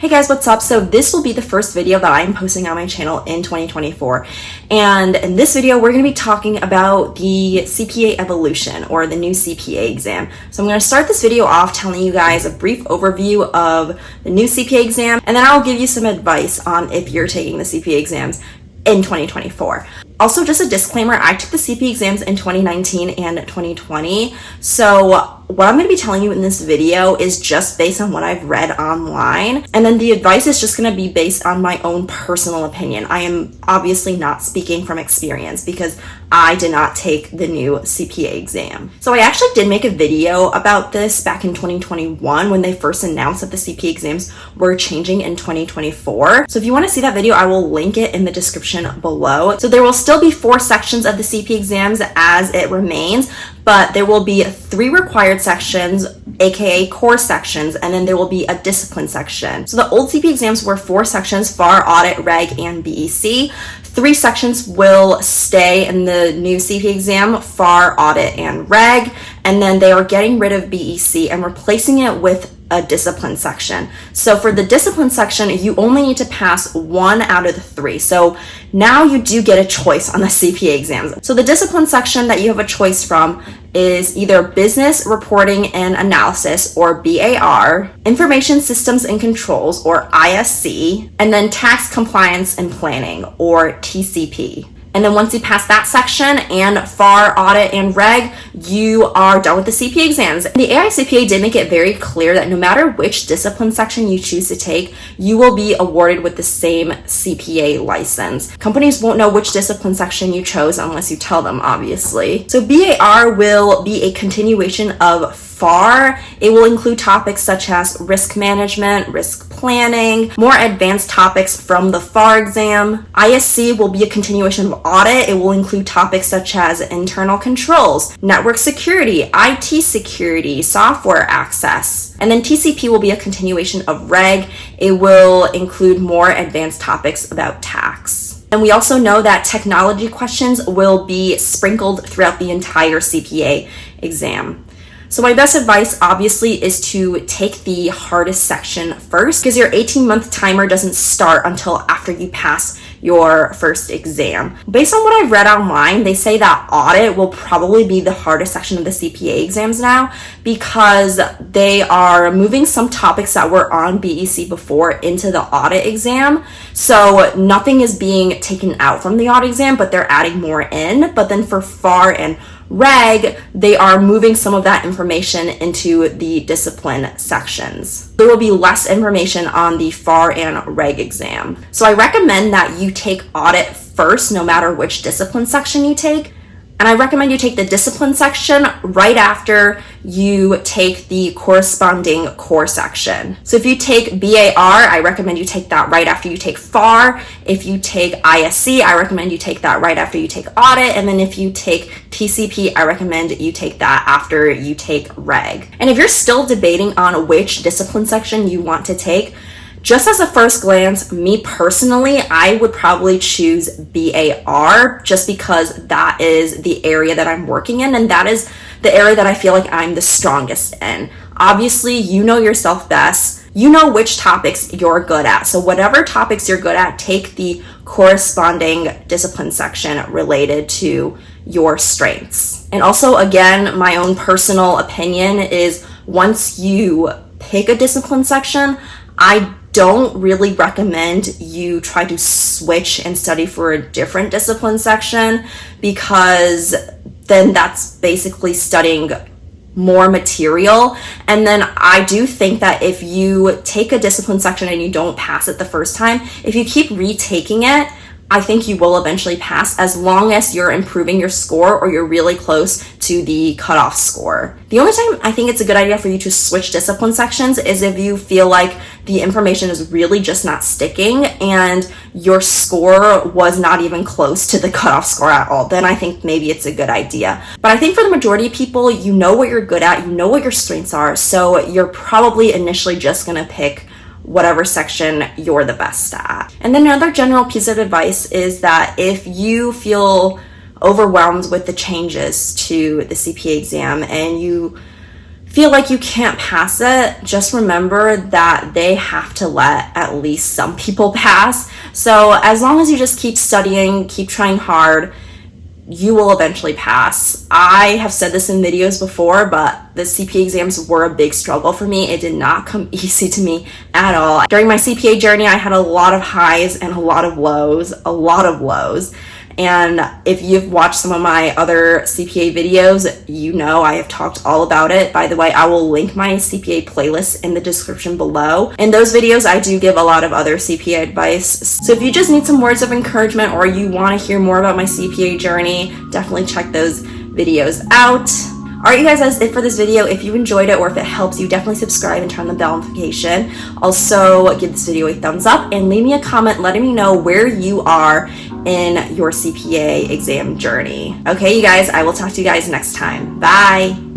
Hey guys, what's up? So this will be the first video that I'm posting on my channel in 2024. And in this video, we're going to be talking about the CPA Evolution or the new CPA exam. So I'm going to start this video off telling you guys a brief overview of the new CPA exam, and then I'll give you some advice on if you're taking the CPA exams in 2024. Also, just a disclaimer, I took the CPA exams in 2019 and 2020. So what I'm going to be telling you in this video is just based on what I've read online. And then the advice is just going to be based on my own personal opinion. I am obviously not speaking from experience because I did not take the new CPA exam. So I actually did make a video about this back in 2021 when they first announced that the CPA exams were changing in 2024. So if you want to see that video, I will link it in the description below. So there will still be 4 sections of the CPA exams as it remains, but there will be 3 required sections, aka core sections, and then there will be a discipline section. So the old CPA exams were 4 sections: FAR, Audit, Reg, and BEC. 3 sections will stay in the new CPA exam: FAR, Audit, and Reg, and then they are getting rid of BEC and replacing it with a discipline section. So for the discipline section, you only need to pass 1 out of the 3. So now you do get a choice on the CPA exams. So the discipline section that you have a choice from is either Business Reporting and Analysis, or BAR, Information Systems and Controls, or ISC, and then Tax Compliance and Planning, or TCP. And then once you pass that section and FAR, Audit, and Reg, you are done with the CPA exams. The AICPA did make it very clear that no matter which discipline section you choose to take, you will be awarded with the same CPA license. Companies won't know which discipline section you chose unless you tell them, obviously. So BAR will be a continuation of FAR. It will include topics such as risk management, risk planning, more advanced topics from the FAR exam. ISC will be a continuation of Audit. It will include topics such as internal controls, network security, IT security, software access. And then TCP will be a continuation of Reg. It will include more advanced topics about tax. And we also know that technology questions will be sprinkled throughout the entire CPA exam. So my best advice obviously is to take the hardest section first, because your 18-month timer doesn't start until after you pass your first exam. Based on what I've read online, they say that Audit will probably be the hardest section of the CPA exams now, because they are moving some topics that were on BEC before into the Audit exam. So nothing is being taken out from the Audit exam, but they're adding more in. But then for FAR and Reg, they are moving some of that information into the discipline sections. There will be less information on the FAR and Reg exam. So I recommend that you take Audit first, no matter which discipline section you take. And I recommend you take the discipline section right after you take the corresponding core section. So if you take BAR, I recommend you take that right after you take FAR. If you take ISC, I recommend you take that right after you take Audit. And then if you take TCP, I recommend you take that after you take Reg. And if you're still debating on which discipline section you want to take, just as a first glance, me personally, I would probably choose BAR, just because that is the area that I'm working in, and that is the area that I feel like I'm the strongest in. Obviously, you know yourself best. You know which topics you're good at. So whatever topics you're good at, take the corresponding discipline section related to your strengths. And also, again, my own personal opinion is once you pick a discipline section, I don't really recommend you try to switch and study for a different discipline section, because then that's basically studying more material. And then I do think that if you take a discipline section and you don't pass it the first time, if you keep retaking it, I think you will eventually pass, as long as you're improving your score or you're really close to the cutoff score. The only time I think it's a good idea for you to switch discipline sections is if you feel like the information is really just not sticking and your score was not even close to the cutoff score at all. Then I think maybe it's a good idea. But I think for the majority of people, you know what you're good at, you know what your strengths are, so you're probably initially just gonna pick whatever section you're the best at. And then another general piece of advice is that if you feel overwhelmed with the changes to the CPA exam and you feel like you can't pass it, just remember that they have to let at least some people pass. So as long as you just keep studying, keep trying hard, you will eventually pass. I have said this in videos before, but the CPA exams were a big struggle for me. It did not come easy to me at all. During my CPA journey, I had a lot of highs and a lot of lows, And if you've watched some of my other CPA videos, you know I have talked all about it. By the way, I will link my CPA playlist in the description below. In those videos, I do give a lot of other CPA advice. So if you just need some words of encouragement or you want to hear more about my CPA journey, definitely check those videos out. Alright you guys, that's it for this video. If you enjoyed it or if it helps you, definitely subscribe and turn the bell notification. Also, give this video a thumbs up and leave me a comment letting me know where you are in your CPA exam journey. Okay, you guys, I will talk to you guys next time. Bye!